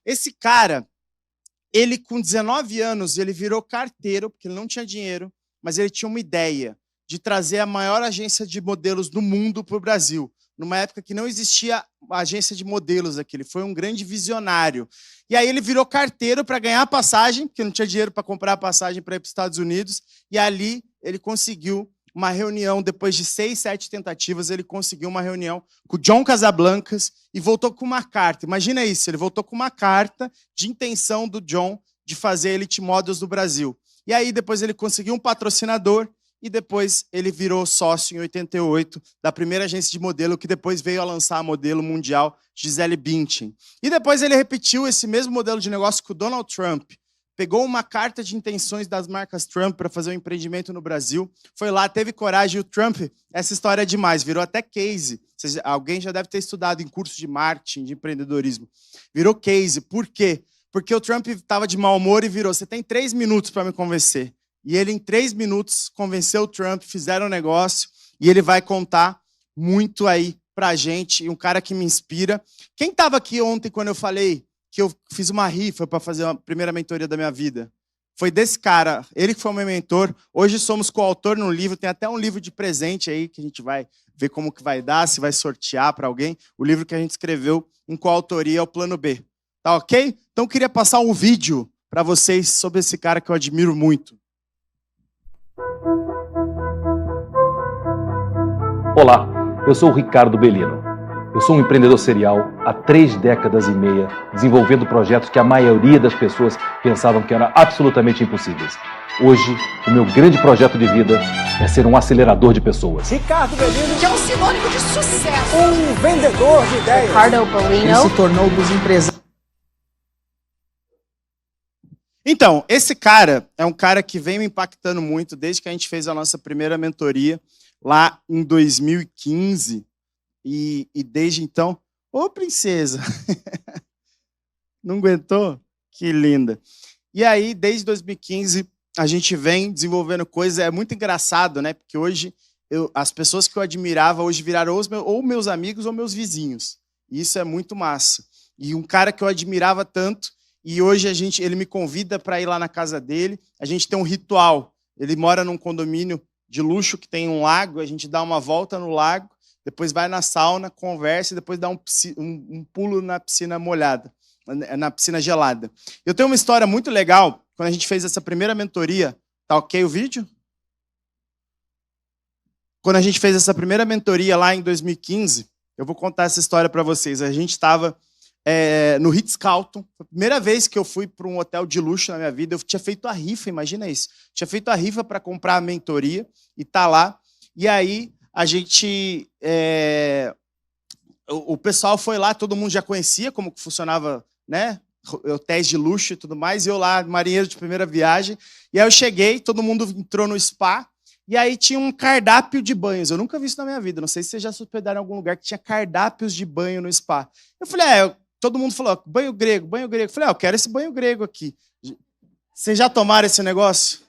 Esse cara, ele com 19 anos, ele virou carteiro, porque ele não tinha dinheiro, mas ele tinha uma ideia de trazer a maior agência de modelos do mundo para o Brasil, numa época que não existia agência de modelos aqui. Ele foi um grande visionário. E aí ele virou carteiro para ganhar passagem, porque não tinha dinheiro para comprar a passagem para ir para os Estados Unidos, e ali ele conseguiu uma reunião, depois de 6, 7 tentativas, ele conseguiu uma reunião com o John Casablancas e voltou com uma carta. Imagina isso, ele voltou com uma carta de intenção do John de fazer Elite Models do Brasil. E aí depois ele conseguiu um patrocinador e depois ele virou sócio em 88 da primeira agência de modelo, que depois veio a lançar a modelo mundial Gisele Bündchen. E depois ele repetiu esse mesmo modelo de negócio com o Donald Trump. Pegou uma carta de intenções das marcas Trump para fazer um empreendimento no Brasil, foi lá, teve coragem, e o Trump, essa história é demais, virou até case. Alguém já deve ter estudado em curso de marketing, de empreendedorismo. Virou case. Por quê? Porque o Trump estava de mau humor e virou, você tem 3 minutos para me convencer. E ele, em 3 minutos, convenceu o Trump, fizeram um negócio, e ele vai contar muito aí pra gente, e um cara que me inspira. Quem estava aqui ontem quando eu falei que eu fiz uma rifa para fazer a primeira mentoria da minha vida? Foi desse cara, ele que foi o meu mentor. Hoje somos coautor no livro, tem até um livro de presente aí, que a gente vai ver como que vai dar, se vai sortear para alguém. O livro que a gente escreveu em coautoria é o Plano B. Tá ok? Então eu queria passar um vídeo para vocês sobre esse cara que eu admiro muito. Olá, eu sou o Ricardo Bellino. Eu sou um empreendedor serial há 3 décadas e meia, desenvolvendo projetos que a maioria das pessoas pensavam que eram absolutamente impossíveis. Hoje, o meu grande projeto de vida é ser um acelerador de pessoas. Ricardo Bellino, que é um sinônimo de sucesso. Um vendedor de ideias. Ricardo Bellino. Ele se tornou um dos empresários. Então, esse cara é um cara que vem me impactando muito desde que a gente fez a nossa primeira mentoria lá em 2015. E desde então... Ô, princesa! Não aguentou? Que linda! E aí, desde 2015, a gente vem desenvolvendo coisas. É muito engraçado, né? Porque hoje, as pessoas que eu admirava hoje viraram ou meus amigos ou meus vizinhos. E isso é muito massa. E um cara que eu admirava tanto, e hoje ele me convida para ir lá na casa dele. A gente tem um ritual. Ele mora num condomínio de luxo que tem um lago, a gente dá uma volta no lago, depois vai na sauna, conversa e depois dá um pulo na piscina molhada, na piscina gelada. Eu tenho uma história muito legal, quando a gente fez essa primeira mentoria, tá ok o vídeo? Quando a gente fez essa primeira mentoria lá em 2015, eu vou contar essa história para vocês. A gente estava no Ritz-Carlton, foi a primeira vez que eu fui para um hotel de luxo na minha vida. Eu tinha feito a rifa, imagina isso. Tinha feito a rifa para comprar a mentoria e tá lá. E aí a gente, o pessoal foi lá, todo mundo já conhecia como que funcionava, né? Hotéis de luxo e tudo mais. E eu lá, marinheiro de primeira viagem. E aí eu cheguei, todo mundo entrou no spa. E aí tinha um cardápio de banhos. Eu nunca vi isso na minha vida. Não sei se vocês já se hospedaram em algum lugar que tinha cardápios de banho no spa. Eu falei, todo mundo falou, banho grego, banho grego. Eu falei, eu quero esse banho grego aqui. Vocês já tomaram esse negócio?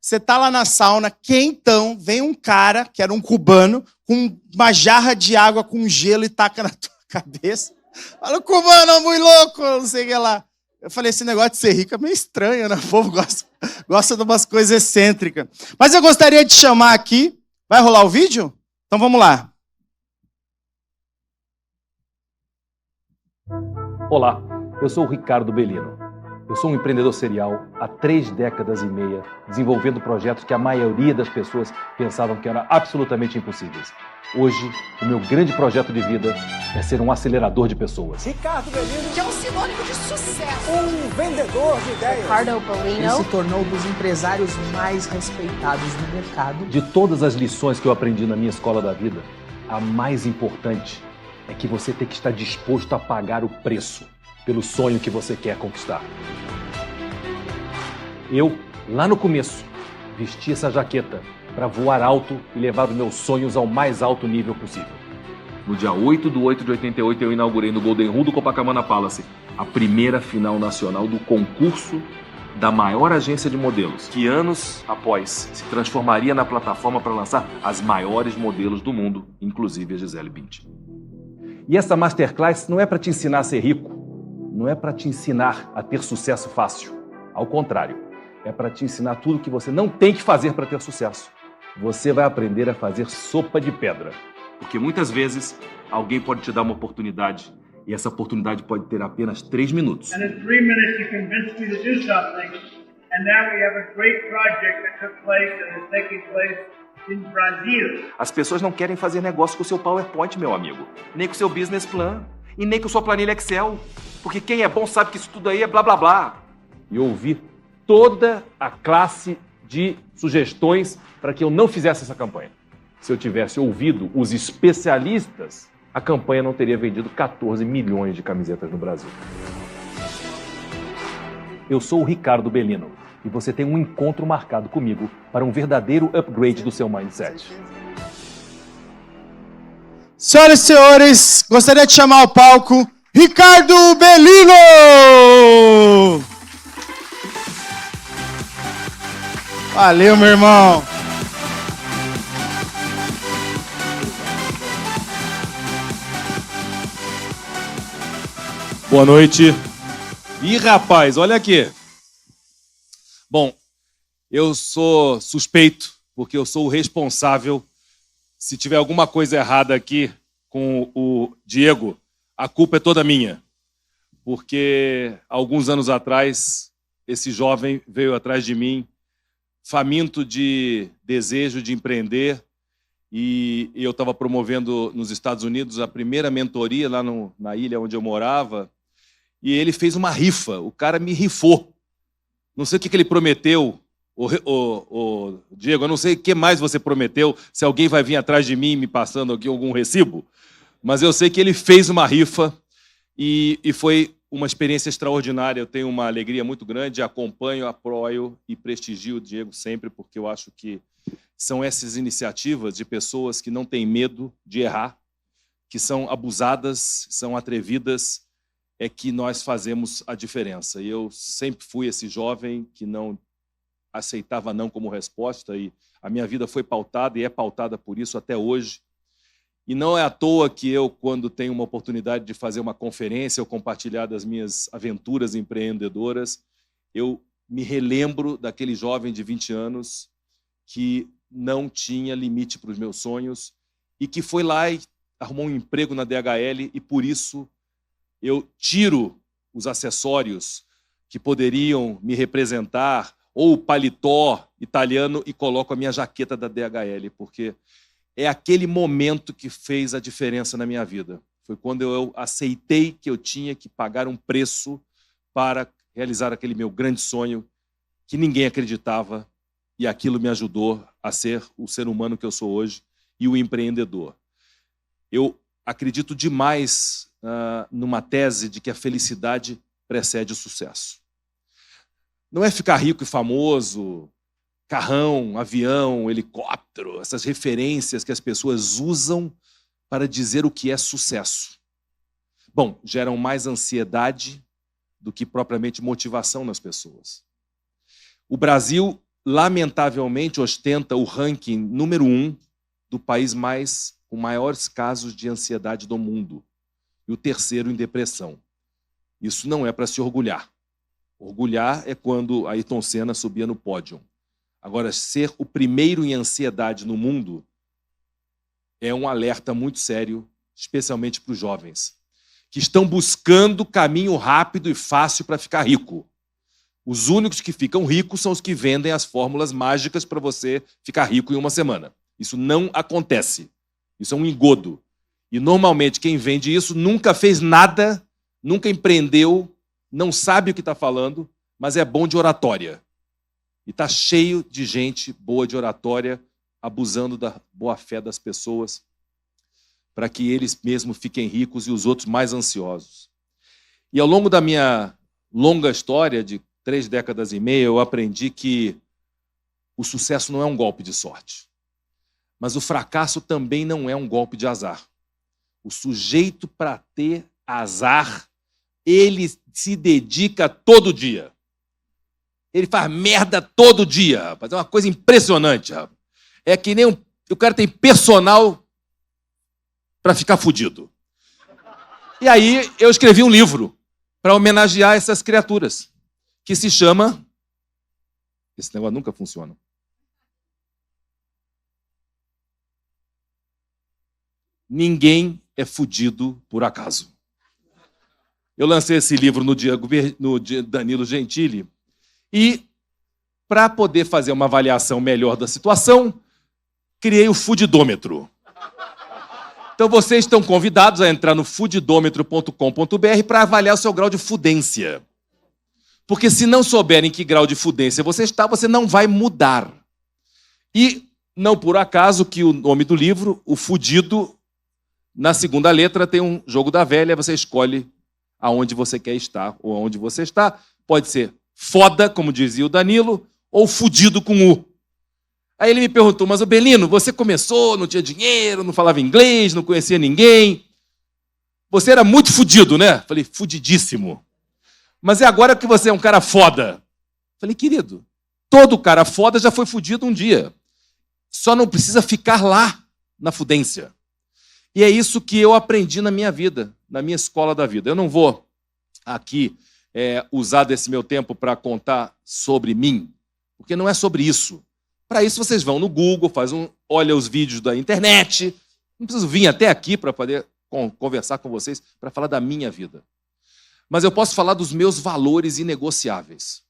Você tá lá na sauna, quentão, vem um cara, que era um cubano, com uma jarra de água com gelo e taca na tua cabeça. Fala, cubano, muito louco, não sei o que lá. Eu falei, esse negócio de ser rico é meio estranho, né? O povo gosta de umas coisas excêntricas. Mas eu gostaria de chamar aqui, vai rolar o vídeo? Então vamos lá. Olá, eu sou o Ricardo Bellino. Eu sou um empreendedor serial há 3 décadas e meia, desenvolvendo projetos que a maioria das pessoas pensavam que eram absolutamente impossíveis. Hoje, o meu grande projeto de vida é ser um acelerador de pessoas. Ricardo Bellino, que é um sinônimo de sucesso. Um vendedor de ideias. Ricardo Bellino. Ele se tornou um dos empresários mais respeitados do mercado. De todas as lições que eu aprendi na minha escola da vida, a mais importante é que você tem que estar disposto a pagar o preço pelo sonho que você quer conquistar. Eu, lá no começo, vesti essa jaqueta para voar alto e levar os meus sonhos ao mais alto nível possível. No dia 8/8/88, eu inaugurei no Golden Rule do Copacabana Palace a primeira final nacional do concurso da maior agência de modelos, que anos após se transformaria na plataforma para lançar as maiores modelos do mundo, inclusive a Gisele Bündchen. E essa masterclass não é para te ensinar a ser rico, não é para te ensinar a ter sucesso fácil. Ao contrário, é para te ensinar tudo que você não tem que fazer para ter sucesso. Você vai aprender a fazer sopa de pedra. Porque muitas vezes alguém pode te dar uma oportunidade e essa oportunidade pode ter apenas 3 minutos. And in 3 minutes you convinced me to do something, and now we have a great project that took place and is taking place in Brazil. As pessoas não querem fazer negócio com o seu PowerPoint, meu amigo. Nem com o seu business plan. E nem com a sua planilha Excel. Porque quem é bom sabe que isso tudo aí é blá blá blá. E eu ouvi toda a classe de sugestões para que eu não fizesse essa campanha. Se eu tivesse ouvido os especialistas, a campanha não teria vendido 14 milhões de camisetas no Brasil. Eu sou o Ricardo Bellino e você tem um encontro marcado comigo para um verdadeiro upgrade do seu mindset. Senhoras e senhores, gostaria de chamar ao palco Ricardo Bellino! Valeu, meu irmão! Boa noite. Ih, rapaz, olha aqui. Bom, eu sou suspeito, porque eu sou o responsável. Se tiver alguma coisa errada aqui com o Diego, a culpa é toda minha. Porque alguns anos atrás, esse jovem veio atrás de mim, faminto de desejo de empreender, e eu estava promovendo nos Estados Unidos a primeira mentoria lá na ilha onde eu morava, e ele fez uma rifa, o cara me rifou. Não sei o que ele prometeu, Diego, eu não sei o que mais você prometeu, se alguém vai vir atrás de mim me passando aqui algum recibo, mas eu sei que ele fez uma rifa e foi uma experiência extraordinária. Eu tenho uma alegria muito grande, acompanho, apoio e prestigio o Diego sempre, porque eu acho que são essas iniciativas de pessoas que não têm medo de errar, que são abusadas, são atrevidas, é que nós fazemos a diferença. E eu sempre fui esse jovem que não aceitava não como resposta, e a minha vida foi pautada e é pautada por isso até hoje. E não é à toa que eu, quando tenho uma oportunidade de fazer uma conferência ou compartilhar das minhas aventuras empreendedoras, eu me relembro daquele jovem de 20 anos que não tinha limite para os meus sonhos e que foi lá e arrumou um emprego na DHL, e por isso eu tiro os acessórios que poderiam me representar, ou o paletó italiano, e coloco a minha jaqueta da DHL, porque é aquele momento que fez a diferença na minha vida. Foi quando eu aceitei que eu tinha que pagar um preço para realizar aquele meu grande sonho, que ninguém acreditava, e aquilo me ajudou a ser o ser humano que eu sou hoje e o empreendedor. Eu acredito demais numa tese de que a felicidade precede o sucesso. Não é ficar rico e famoso, carrão, avião, helicóptero, essas referências que as pessoas usam para dizer o que é sucesso. Bom, geram mais ansiedade do que propriamente motivação nas pessoas. O Brasil, lamentavelmente, ostenta o ranking número 1 do país com maiores casos de ansiedade do mundo, e o terceiro em depressão. Isso não é para se orgulhar. Orgulhar é quando Ayrton Senna subia no pódio. Agora, ser o primeiro em ansiedade no mundo é um alerta muito sério, especialmente para os jovens, que estão buscando caminho rápido e fácil para ficar rico. Os únicos que ficam ricos são os que vendem as fórmulas mágicas para você ficar rico em uma semana. Isso não acontece. Isso é um engodo. E, normalmente, quem vende isso nunca fez nada, nunca empreendeu, não sabe o que está falando, mas é bom de oratória. E está cheio de gente boa de oratória, abusando da boa-fé das pessoas, para que eles mesmos fiquem ricos e os outros mais ansiosos. E ao longo da minha longa história, de 3 décadas e meia, eu aprendi que o sucesso não é um golpe de sorte. Mas o fracasso também não é um golpe de azar. O sujeito, para ter azar, ele se dedica todo dia. Ele faz merda todo dia, rapaz. É uma coisa impressionante, rapaz. É que nem o cara tem personal para ficar fudido. E aí eu escrevi um livro para homenagear essas criaturas, que se chama... Esse negócio nunca funciona. Ninguém é fudido por acaso. Eu lancei esse livro no dia Danilo Gentili e, para poder fazer uma avaliação melhor da situação, criei o Fudidômetro. Então vocês estão convidados a entrar no fudidômetro.com.br para avaliar o seu grau de fudência. Porque se não souberem que grau de fudência você está, você não vai mudar. E, não por acaso, que o nome do livro, o Fudido, na segunda letra tem um jogo da velha, você escolhe aonde você quer estar ou aonde você está. Pode ser foda, como dizia o Danilo, ou fudido com U. Aí ele me perguntou, mas, Belino, você começou, não tinha dinheiro, não falava inglês, não conhecia ninguém. Você era muito fudido, né? Falei, fudidíssimo. Mas é agora que você é um cara foda. Falei, querido, todo cara foda já foi fudido um dia. Só não precisa ficar lá, na fudência. E é isso que eu aprendi na minha vida, na minha escola da vida. Eu não vou aqui usar desse meu tempo para contar sobre mim, porque não é sobre isso. Para isso vocês vão no Google, olha os vídeos da internet. Não preciso vir até aqui para poder conversar com vocês, para falar da minha vida. Mas eu posso falar dos meus valores inegociáveis.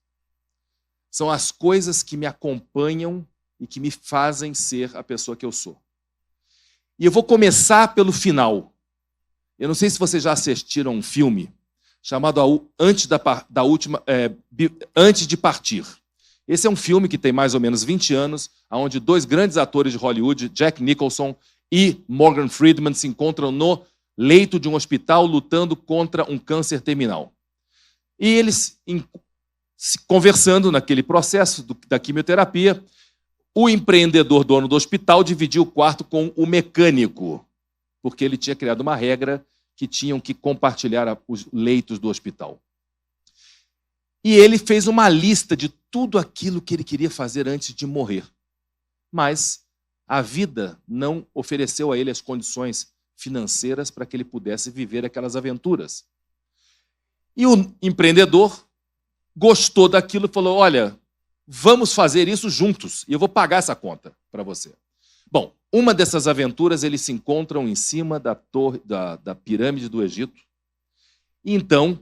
São as coisas que me acompanham e que me fazem ser a pessoa que eu sou. E eu vou começar pelo final. Eu não sei se vocês já assistiram um filme chamado Antes de Partir. Esse é um filme que tem mais ou menos 20 anos, onde dois grandes atores de Hollywood, Jack Nicholson e Morgan Freeman, se encontram no leito de um hospital lutando contra um câncer terminal. E eles, conversando naquele processo da quimioterapia, o empreendedor dono do hospital dividiu o quarto com o mecânico, porque ele tinha criado uma regra que tinham que compartilhar os leitos do hospital. E ele fez uma lista de tudo aquilo que ele queria fazer antes de morrer. Mas a vida não ofereceu a ele as condições financeiras para que ele pudesse viver aquelas aventuras. E o empreendedor gostou daquilo e falou, olha, vamos fazer isso juntos e eu vou pagar essa conta para você. Bom, uma dessas aventuras, eles se encontram em cima da torre, da pirâmide do Egito. E então,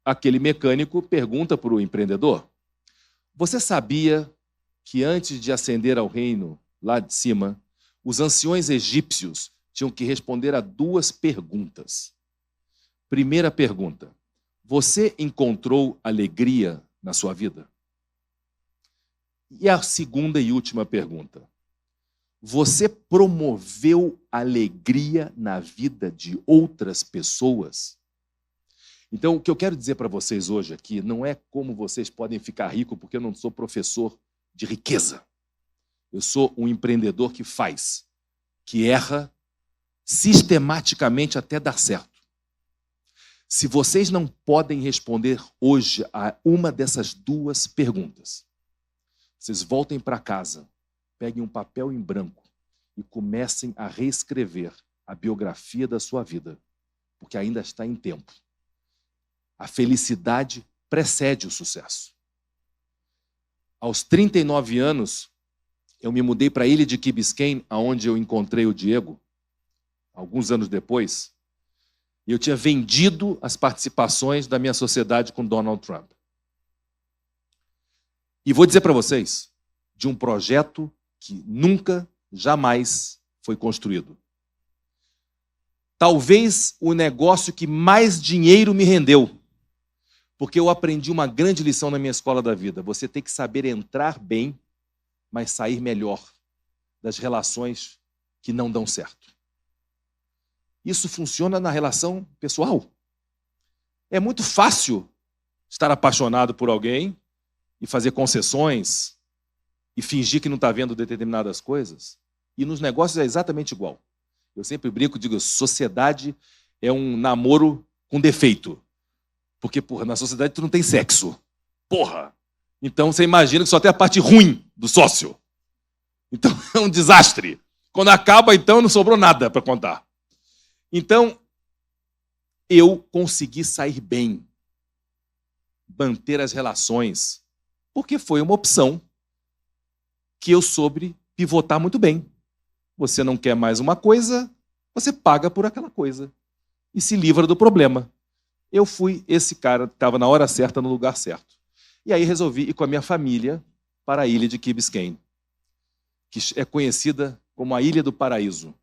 aquele mecânico pergunta para o empreendedor, você sabia que antes de ascender ao reino lá de cima, os anciões egípcios tinham que responder a duas perguntas? Primeira pergunta, você encontrou alegria na sua vida? E a segunda e última pergunta, você promoveu alegria na vida de outras pessoas? Então, o que eu quero dizer para vocês hoje aqui não é como vocês podem ficar ricos, porque eu não sou professor de riqueza. Eu sou um empreendedor que faz, que erra sistematicamente até dar certo. Se vocês não podem responder hoje a uma dessas duas perguntas, vocês voltem para casa, peguem um papel em branco e comecem a reescrever a biografia da sua vida, porque ainda está em tempo. A felicidade precede o sucesso. Aos 39 anos, eu me mudei para a ilha de Key Biscayne, onde eu encontrei o Diego, alguns anos depois, e eu tinha vendido as participações da minha sociedade com Donald Trump. E vou dizer para vocês, de um projeto que nunca, jamais foi construído. Talvez o negócio que mais dinheiro me rendeu, porque eu aprendi uma grande lição na minha escola da vida. Você tem que saber entrar bem, mas sair melhor das relações que não dão certo. Isso funciona na relação pessoal. É muito fácil estar apaixonado por alguém e fazer concessões e fingir que não está vendo determinadas coisas. E nos negócios é exatamente igual. Eu sempre brinco, digo, sociedade é um namoro com defeito. Porque, porra, na sociedade tu não tem sexo. Porra! Então você imagina que só tem a parte ruim do sócio. Então é um desastre. Quando acaba, então, não sobrou nada para contar. Então, eu consegui sair bem manter as relações, porque foi uma opção que eu soube pivotar muito bem. Você não quer mais uma coisa, você paga por aquela coisa e se livra do problema. Eu fui esse cara que estava na hora certa, no lugar certo. E aí resolvi ir com a minha família para a ilha de Key Biscayne, que é conhecida como a Ilha do Paraíso.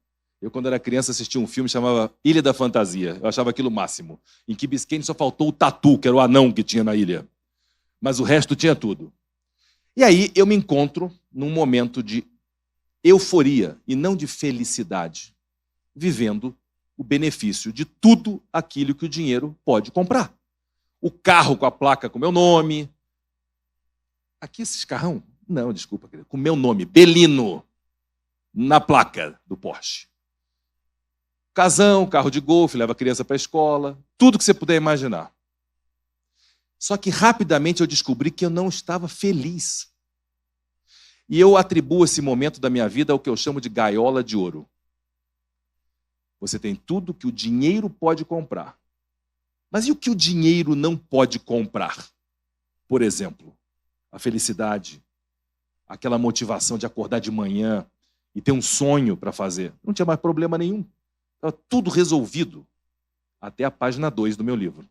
Eu, quando era criança, assistia um filme que chamava Ilha da Fantasia. Eu achava aquilo o máximo. Em Key Biscayne só faltou o tatu, que era o anão que tinha na ilha. Mas o resto tinha tudo. E aí eu me encontro num momento de euforia e não de felicidade, vivendo o benefício de tudo aquilo que o dinheiro pode comprar. O carro com a placa com meu nome. Aqui esses carrão? Não, desculpa, com meu nome, Belino, na placa do Porsche. Casão, carro de golfe, leva a criança para a escola, tudo que você puder imaginar. Só que rapidamente eu descobri que eu não estava feliz. E eu atribuo esse momento da minha vida ao que eu chamo de gaiola de ouro. Você tem tudo que o dinheiro pode comprar. Mas e o que o dinheiro não pode comprar? Por exemplo, a felicidade, aquela motivação de acordar de manhã e ter um sonho para fazer. Não tinha mais problema nenhum. Estava tudo resolvido. Até a página 2 do meu livro.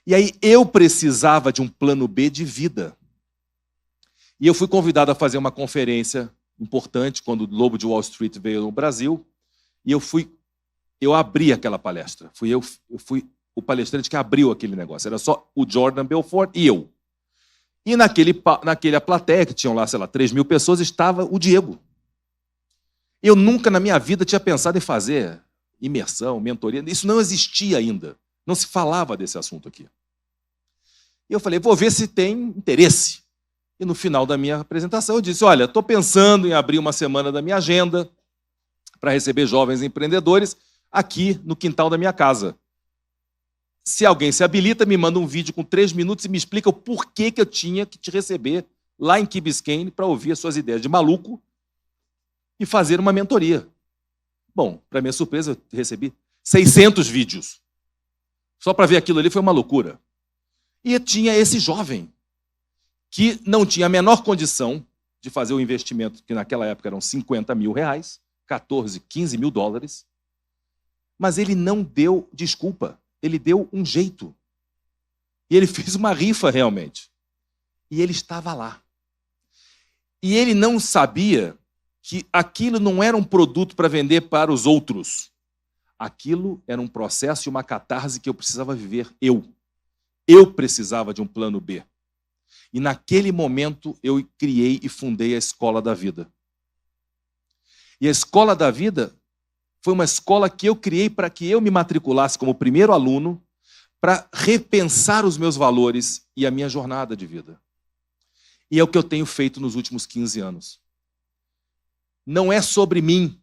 E aí eu precisava de um plano B de vida. E eu fui convidado a fazer uma conferência importante quando o Lobo de Wall Street veio no Brasil. E eu abri aquela palestra. Eu fui o palestrante que abriu aquele negócio. Era só o Jordan Belfort e eu. E naquela plateia, que tinham lá, 3.000 pessoas, estava o Diego. Eu nunca na minha vida tinha pensado em fazer imersão, mentoria. Isso não existia ainda. Não se falava desse assunto aqui. E eu falei, vou ver se tem interesse. E no final da minha apresentação eu disse, olha, estou pensando em abrir uma semana da minha agenda para receber jovens empreendedores aqui no quintal da minha casa. Se alguém se habilita, me manda um vídeo com 3 minutos e me explica o porquê que eu tinha que te receber lá em Key Biscayne para ouvir as suas ideias de maluco e fazer uma mentoria. Bom, para minha surpresa, eu recebi 600 vídeos. Só para ver aquilo ali foi uma loucura. E tinha esse jovem que não tinha a menor condição de fazer o investimento, que naquela época eram 50 mil reais, 14, 15 mil dólares, mas ele não deu desculpa, ele deu um jeito. E ele fez uma rifa realmente. E ele estava lá. E ele não sabia que aquilo não era um produto para vender para os outros. Aquilo era um processo e uma catarse que eu precisava viver, Eu precisava de um plano B. E naquele momento eu criei e fundei a Escola da Vida. E a Escola da Vida foi uma escola que eu criei para que eu me matriculasse como primeiro aluno para repensar os meus valores e a minha jornada de vida. E é o que eu tenho feito nos últimos 15 anos. Não é sobre mim,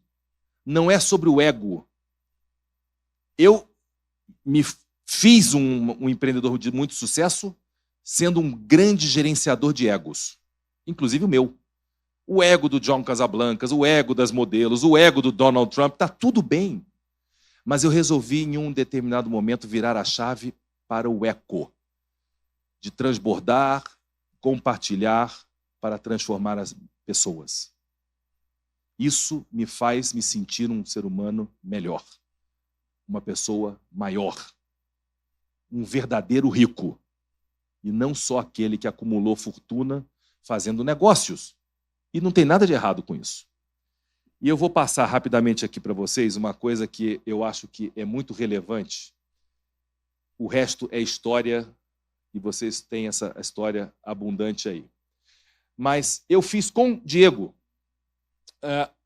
não é sobre o ego. Eu me fiz um empreendedor de muito sucesso sendo um grande gerenciador de egos, inclusive o meu. O ego do John Casablancas, o ego das modelos, o ego do Donald Trump, está tudo bem. Mas eu resolvi, em um determinado momento, virar a chave para o eco, de transbordar, compartilhar, para transformar as pessoas. Isso me faz me sentir um ser humano melhor, uma pessoa maior, um verdadeiro rico, e não só aquele que acumulou fortuna fazendo negócios. E não tem nada de errado com isso. E eu vou passar rapidamente aqui para vocês uma coisa que eu acho que é muito relevante. O resto é história, e vocês têm essa história abundante aí. Mas eu fiz com Diego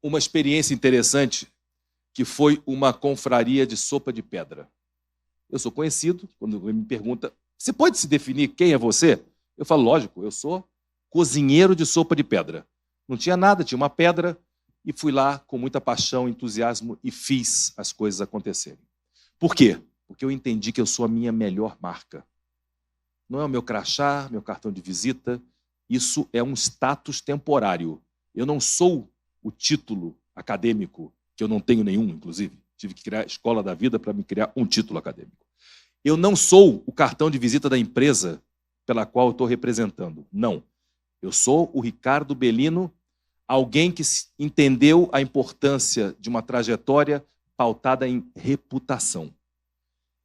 uma experiência interessante, que foi uma confraria de sopa de pedra. Eu sou conhecido, quando ele me pergunta, você pode se definir quem é você? Eu falo, lógico, eu sou cozinheiro de sopa de pedra. Não tinha nada, tinha uma pedra, e fui lá com muita paixão, entusiasmo, e fiz as coisas acontecerem. Por quê? Porque eu entendi que eu sou a minha melhor marca. Não é o meu crachá, meu cartão de visita, isso é um status temporário. Eu não sou o título acadêmico, que eu não tenho nenhum, inclusive. Tive que criar a Escola da Vida para me criar um título acadêmico. Eu não sou o cartão de visita da empresa pela qual eu estou representando. Não. Eu sou o Ricardo Bellino, alguém que entendeu a importância de uma trajetória pautada em reputação.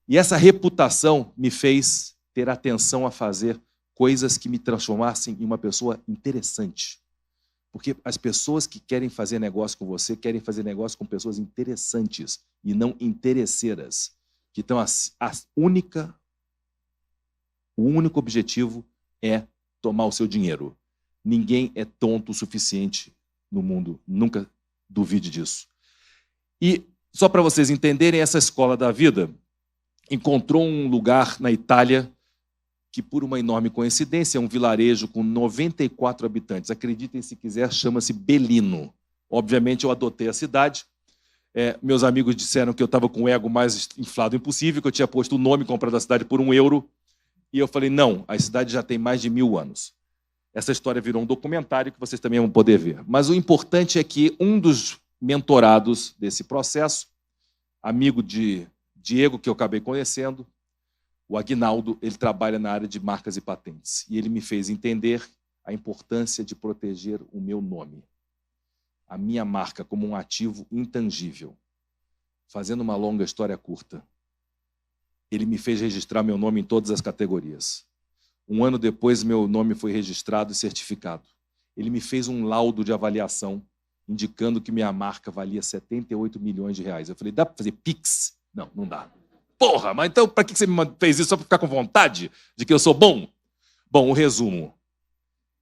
E essa reputação me fez ter atenção a fazer coisas que me transformassem em uma pessoa interessante. Porque as pessoas que querem fazer negócio com você querem fazer negócio com pessoas interessantes e não interesseiras, que estão o único objetivo é tomar o seu dinheiro. Ninguém é tonto o suficiente no mundo, nunca duvide disso. E só para vocês entenderem, essa escola da vida encontrou um lugar na Itália que, por uma enorme coincidência, é um vilarejo com 94 habitantes. Acreditem se quiser, chama-se Bellino. Obviamente, eu adotei a cidade. Meus amigos disseram que eu estava com o ego mais inflado impossível, que eu tinha posto o nome, comprado a cidade por €1. E eu falei, não, a cidade já tem mais de 1000 anos. Essa história virou um documentário que vocês também vão poder ver. Mas o importante é que um dos mentorados desse processo, amigo de Diego, que eu acabei conhecendo, o Aguinaldo, ele trabalha na área de marcas e patentes. E ele me fez entender a importância de proteger o meu nome, a minha marca, como um ativo intangível. Fazendo uma longa história curta, ele me fez registrar meu nome em todas as categorias. Um ano depois, meu nome foi registrado e certificado. Ele me fez um laudo de avaliação indicando que minha marca valia R$78 milhões. Eu falei, dá para fazer Pix? Não, não dá. Porra, mas então para que você me fez isso? Só para ficar com vontade de que eu sou bom? Bom, o resumo.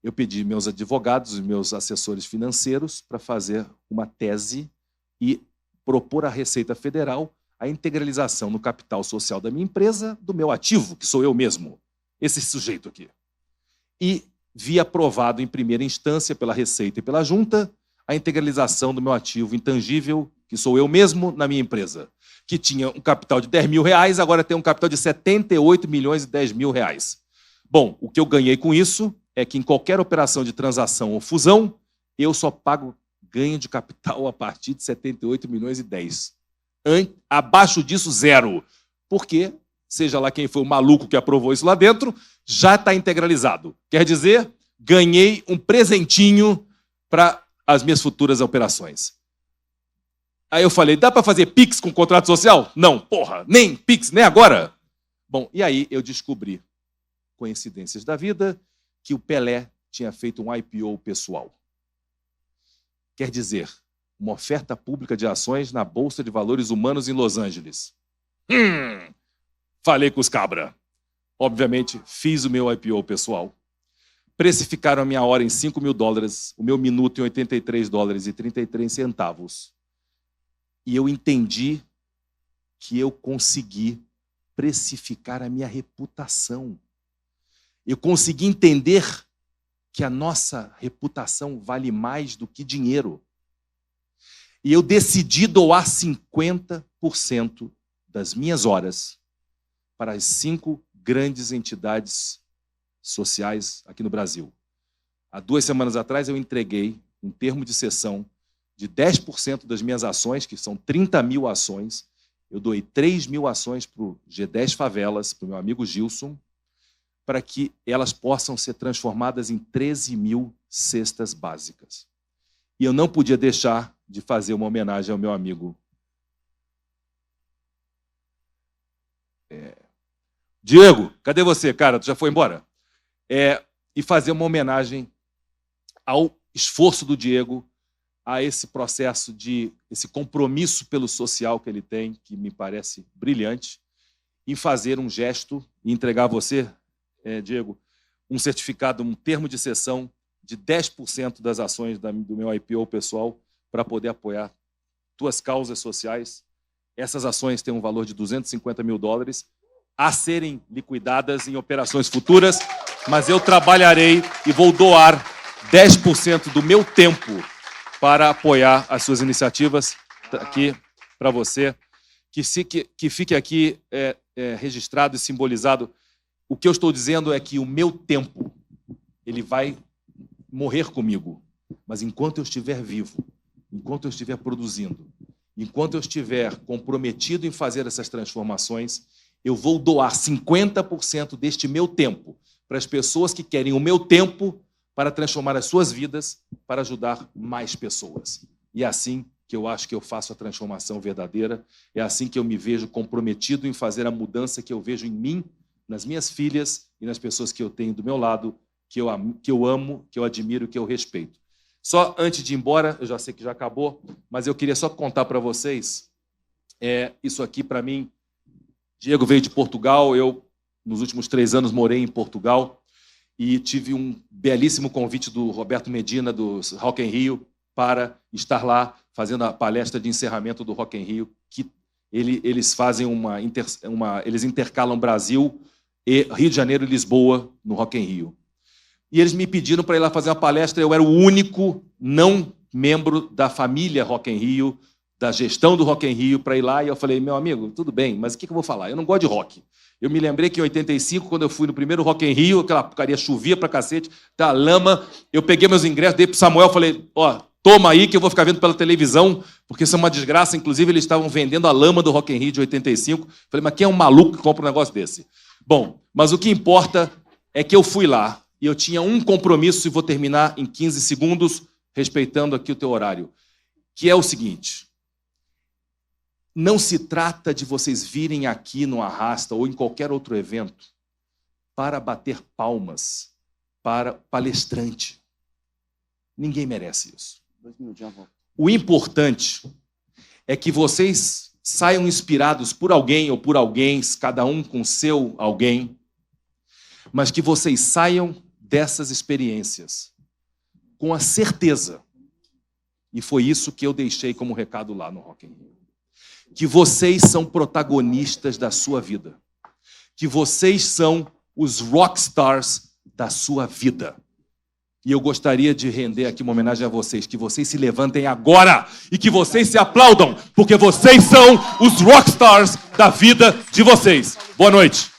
Eu pedi meus advogados e meus assessores financeiros para fazer uma tese e propor à Receita Federal a integralização no capital social da minha empresa do meu ativo, que sou eu mesmo, esse sujeito aqui. E vi aprovado em primeira instância pela Receita e pela Junta a integralização do meu ativo intangível, que sou eu mesmo, na minha empresa, que tinha um capital de R$10 mil, agora tem um capital de R$78 milhões e R$10 mil. Bom, o que eu ganhei com isso é que em qualquer operação de transação ou fusão, eu só pago ganho de capital a partir de 78 milhões e 10. Abaixo disso, zero. Porque, seja lá quem foi o maluco que aprovou isso lá dentro, já está integralizado. Quer dizer, ganhei um presentinho para as minhas futuras operações. Aí eu falei, dá para fazer Pix com contrato social? Não, porra, nem Pix, nem agora. Bom, e aí eu descobri, coincidências da vida, que o Pelé tinha feito um IPO pessoal. Quer dizer, uma oferta pública de ações na Bolsa de Valores Humanos em Los Angeles. Falei com os cabra. Obviamente, fiz o meu IPO pessoal. Precificaram a minha hora em $5 mil, o meu minuto em $83,33. E eu entendi que eu consegui precificar a minha reputação. Eu consegui entender que a nossa reputação vale mais do que dinheiro. E eu decidi doar 50% das minhas horas para as 5 grandes entidades sociais aqui no Brasil. Há 2 semanas atrás, eu entreguei um termo de cessão de 10% das minhas ações, que são 30 mil ações. Eu doei 3 mil ações para o G10 Favelas, para o meu amigo Gilson, para que elas possam ser transformadas em 13 mil cestas básicas. E eu não podia deixar de fazer uma homenagem ao meu amigo Diego. Cadê você, cara? Tu já foi embora? E fazer uma homenagem ao esforço do Diego, a esse processo esse compromisso pelo social que ele tem, que me parece brilhante, em fazer um gesto e entregar a você, Diego, um certificado, um termo de cessão de 10% das ações do meu IPO pessoal para poder apoiar tuas causas sociais. Essas ações têm um valor de $250 mil a serem liquidadas em operações futuras, mas eu trabalharei e vou doar 10% do meu tempo para apoiar as suas iniciativas aqui para você. Que fique aqui registrado e simbolizado. O que eu estou dizendo é que o meu tempo ele vai morrer comigo, mas enquanto eu estiver vivo, enquanto eu estiver produzindo, enquanto eu estiver comprometido em fazer essas transformações, eu vou doar 50% deste meu tempo para as pessoas que querem o meu tempo para transformar as suas vidas, para ajudar mais pessoas. E é assim que eu acho que eu faço a transformação verdadeira, é assim que eu me vejo comprometido em fazer a mudança que eu vejo em mim, nas minhas filhas e nas pessoas que eu tenho do meu lado, que eu amo, que eu admiro, que eu respeito. Só antes de ir embora, eu já sei que já acabou, mas eu queria só contar para vocês, isso aqui para mim, Diego veio de Portugal, eu nos últimos 3 anos morei em Portugal e tive um belíssimo convite do Roberto Medina, do Rock in Rio, para estar lá fazendo a palestra de encerramento do Rock in Rio, que eles fazem eles intercalam Brasil e Rio de Janeiro e Lisboa no Rock in Rio. E eles me pediram para ir lá fazer uma palestra, eu era o único não membro da família Rock in Rio, da gestão do Rock in Rio, para ir lá, e eu falei, meu amigo, tudo bem, mas o que eu vou falar? Eu não gosto de rock. Eu me lembrei que em 85, quando eu fui no primeiro Rock in Rio, aquela porcaria chovia pra cacete, tá lama, eu peguei meus ingressos, dei pro Samuel, falei, toma aí que eu vou ficar vendo pela televisão, porque isso é uma desgraça, inclusive eles estavam vendendo a lama do Rock in Rio de 85. Falei, mas quem é um maluco que compra um negócio desse? Bom, mas o que importa é que eu fui lá, e eu tinha um compromisso, e vou terminar em 15 segundos, respeitando aqui o teu horário, que é o seguinte: não se trata de vocês virem aqui no Arrasta ou em qualquer outro evento para bater palmas para palestrante. Ninguém merece isso. 2 minutinhos, já volto. O importante é que vocês saiam inspirados por alguém ou por alguém, cada um com seu alguém, mas que vocês saiam dessas experiências com a certeza, e foi isso que eu deixei como recado lá no Rock in Rio, que vocês são protagonistas da sua vida, que vocês são os rockstars da sua vida. E eu gostaria de render aqui uma homenagem a vocês, que vocês se levantem agora e que vocês se aplaudam, porque vocês são os rockstars da vida de vocês. Boa noite.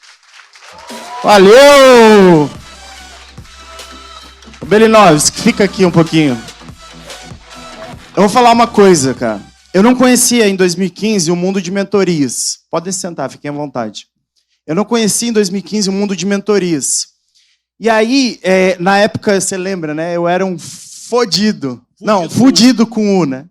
Valeu! Belinovski, fica aqui um pouquinho. Eu vou falar uma coisa, cara. Eu não conhecia em 2015 o mundo de mentorias. Podem sentar, fiquem à vontade. Eu não conhecia em 2015 o mundo de mentorias. E aí, na época, você lembra, né? Eu era um fodido. Não, fudido com U, né?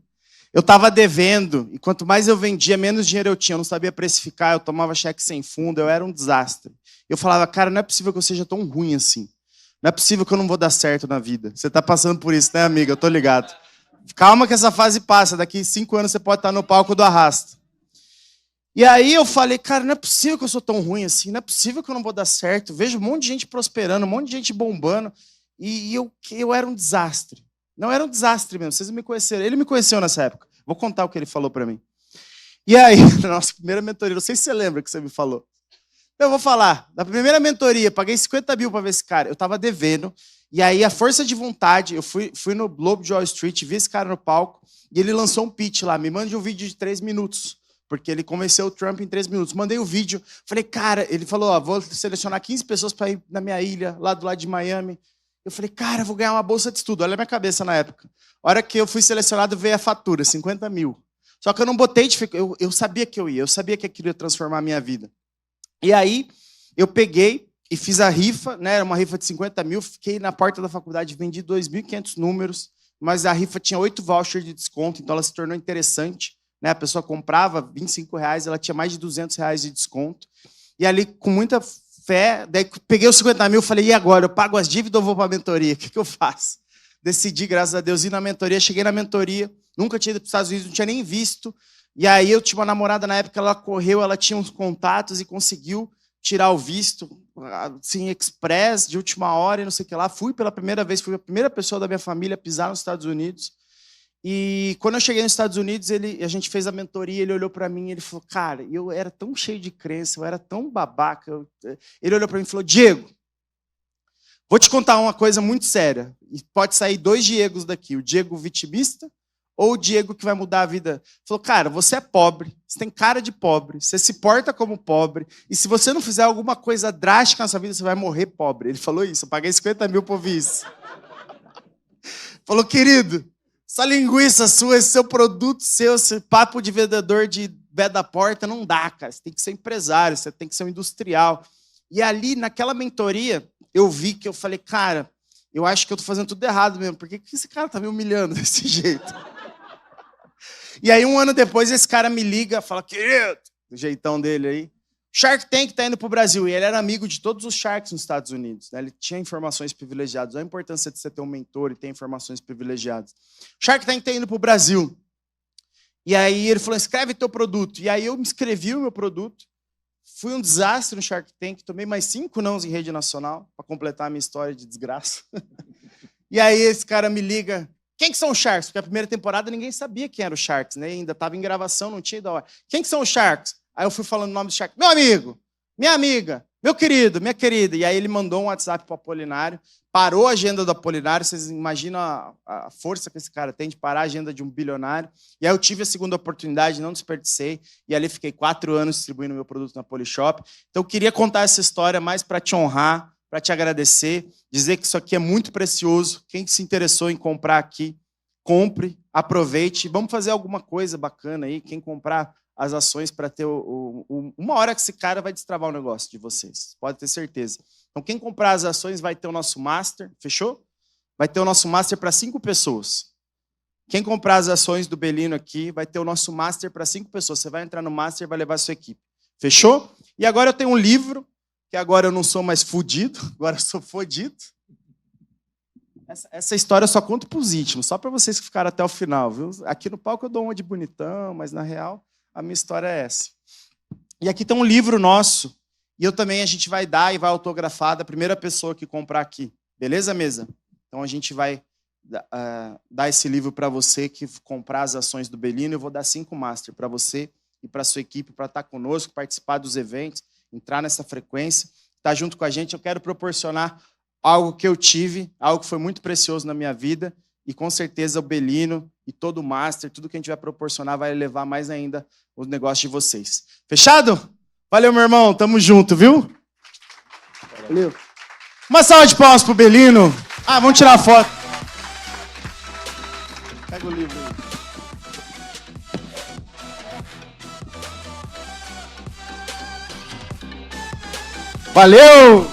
Eu tava devendo, e quanto mais eu vendia, menos dinheiro eu tinha. Eu não sabia precificar, eu tomava cheque sem fundo, eu era um desastre. Eu falava, cara, não é possível que eu seja tão ruim assim. Não é possível que eu não vou dar certo na vida. Você tá passando por isso, né, amiga? Eu tô ligado. Calma que essa fase passa. Daqui 5 anos você pode estar no palco do Arrasta. E aí eu falei, cara, não é possível que eu sou tão ruim assim. Não é possível que eu não vou dar certo. Vejo um monte de gente prosperando, um monte de gente bombando. E eu era um desastre. Não, era um desastre mesmo. Vocês me conheceram. Ele me conheceu nessa época. Vou contar o que ele falou pra mim. E aí, na nossa primeira mentoria, não sei se você lembra que você me falou. Eu vou falar. Na primeira mentoria, paguei 50 mil pra ver esse cara. Eu tava devendo. E aí, a força de vontade, eu fui no Globo de Wall Street, vi esse cara no palco, e ele lançou um pitch lá. Me mande um vídeo de 3 minutos. Porque ele convenceu o Trump em 3 minutos. Mandei o vídeo. Falei, cara, ele falou, vou selecionar 15 pessoas para ir na minha ilha, lá do lado de Miami. Eu falei, cara, eu vou ganhar uma bolsa de estudo. Olha a minha cabeça na época. A hora que eu fui selecionado, veio a fatura, 50 mil. Só que eu não botei, eu sabia que eu ia, eu sabia que aquilo ia transformar a minha vida. E aí, eu peguei e fiz a rifa, né? Era uma rifa de 50 mil, fiquei na porta da faculdade, vendi 2.500 números, mas a rifa tinha 8 vouchers de desconto, então ela se tornou interessante. Né? A pessoa comprava R$25, ela tinha mais de R$200 de desconto. E ali, com muita fé, daí peguei os 50 mil e falei, e agora? Eu pago as dívidas ou vou para a mentoria? O que eu faço? Decidi, graças a Deus, ir na mentoria. Cheguei na mentoria, nunca tinha ido para os Estados Unidos, não tinha nem visto. E aí eu tinha uma namorada na época, ela correu, ela tinha uns contatos e conseguiu tirar o visto, assim, express, de última hora e não sei o que lá. Fui pela primeira vez, fui a primeira pessoa da minha família a pisar nos Estados Unidos. E quando eu cheguei nos Estados Unidos, a gente fez a mentoria, ele olhou para mim e ele falou, cara, eu era tão cheio de crença, eu era tão babaca. Ele olhou para mim e falou, Diego, vou te contar uma coisa muito séria. E pode sair 2 Diegos daqui, o Diego vitimista ou o Diego que vai mudar a vida. Ele falou, cara, você é pobre, você tem cara de pobre, você se porta como pobre, e se você não fizer alguma coisa drástica na sua vida, você vai morrer pobre. Ele falou isso, eu paguei 50 mil por ouvir isso. Falou, querido, essa linguiça sua, esse seu produto seu, esse papo de vendedor de pé da porta, não dá, cara. Você tem que ser empresário, você tem que ser um industrial. E ali, naquela mentoria, eu vi que eu falei, cara, eu acho que eu tô fazendo tudo errado mesmo. Por que esse cara tá me humilhando desse jeito? E aí, 1 ano depois, esse cara me liga, fala, querido, do jeitão dele aí, Shark Tank tá indo pro Brasil. E ele era amigo de todos os Sharks nos Estados Unidos, né? Ele tinha informações privilegiadas. Olha a importância de você ter um mentor e ter informações privilegiadas. Shark Tank tá indo pro Brasil. E aí ele falou, escreve teu produto. E aí eu me escrevi o meu produto. Fui um desastre no Shark Tank. Tomei mais 5 nãos em rede nacional para completar a minha história de desgraça. E aí esse cara me liga, quem que são os Sharks? Porque a primeira temporada ninguém sabia quem eram os Sharks, né? Ainda estava em gravação, não tinha da hora. Quem que são os Sharks? Aí eu fui falando o nome do Shark. Meu amigo, minha amiga, meu querido, minha querida. E aí ele mandou um WhatsApp para o Apolinário, parou a agenda do Apolinário. Vocês imaginam a força que esse cara tem de parar a agenda de um bilionário. E aí eu tive a segunda oportunidade, não desperdicei. E ali fiquei 4 anos distribuindo meu produto na Polishop. Então eu queria contar essa história mais para te honrar, para te agradecer, dizer que isso aqui é muito precioso. Quem se interessou em comprar aqui, compre, aproveite. Vamos fazer alguma coisa bacana aí. Quem comprar as ações para ter uma hora que esse cara vai destravar o negócio de vocês. Pode ter certeza. Então, quem comprar as ações vai ter o nosso Master. Fechou? Vai ter o nosso Master para 5 pessoas. Quem comprar as ações do Belino aqui vai ter o nosso Master para 5 pessoas. Você vai entrar no Master e vai levar a sua equipe. Fechou? E agora eu tenho um livro, que agora eu não sou mais fudido, agora eu sou fodido. Essa história eu só conto para os íntimos, só para vocês que ficaram até o final, viu? Aqui no palco eu dou uma de bonitão, mas na real a minha história é essa. E aqui tem um livro nosso, e eu também a gente vai dar e vai autografar da primeira pessoa que comprar aqui. Beleza, mesa? Então a gente vai dar esse livro para você que comprar as ações do Belino. Eu vou dar 5 Master para você e para sua equipe, para estar conosco, participar dos eventos, entrar nessa frequência, estar junto com a gente. Eu quero proporcionar algo que eu tive, algo que foi muito precioso na minha vida, e com certeza o Belino e todo o Master, tudo que a gente vai proporcionar vai elevar mais ainda o negócio de vocês. Fechado? Valeu, meu irmão. Tamo junto, viu? Valeu. Uma salva de palmas pro Belino. Vamos tirar a foto. Pega o livro aí. Valeu!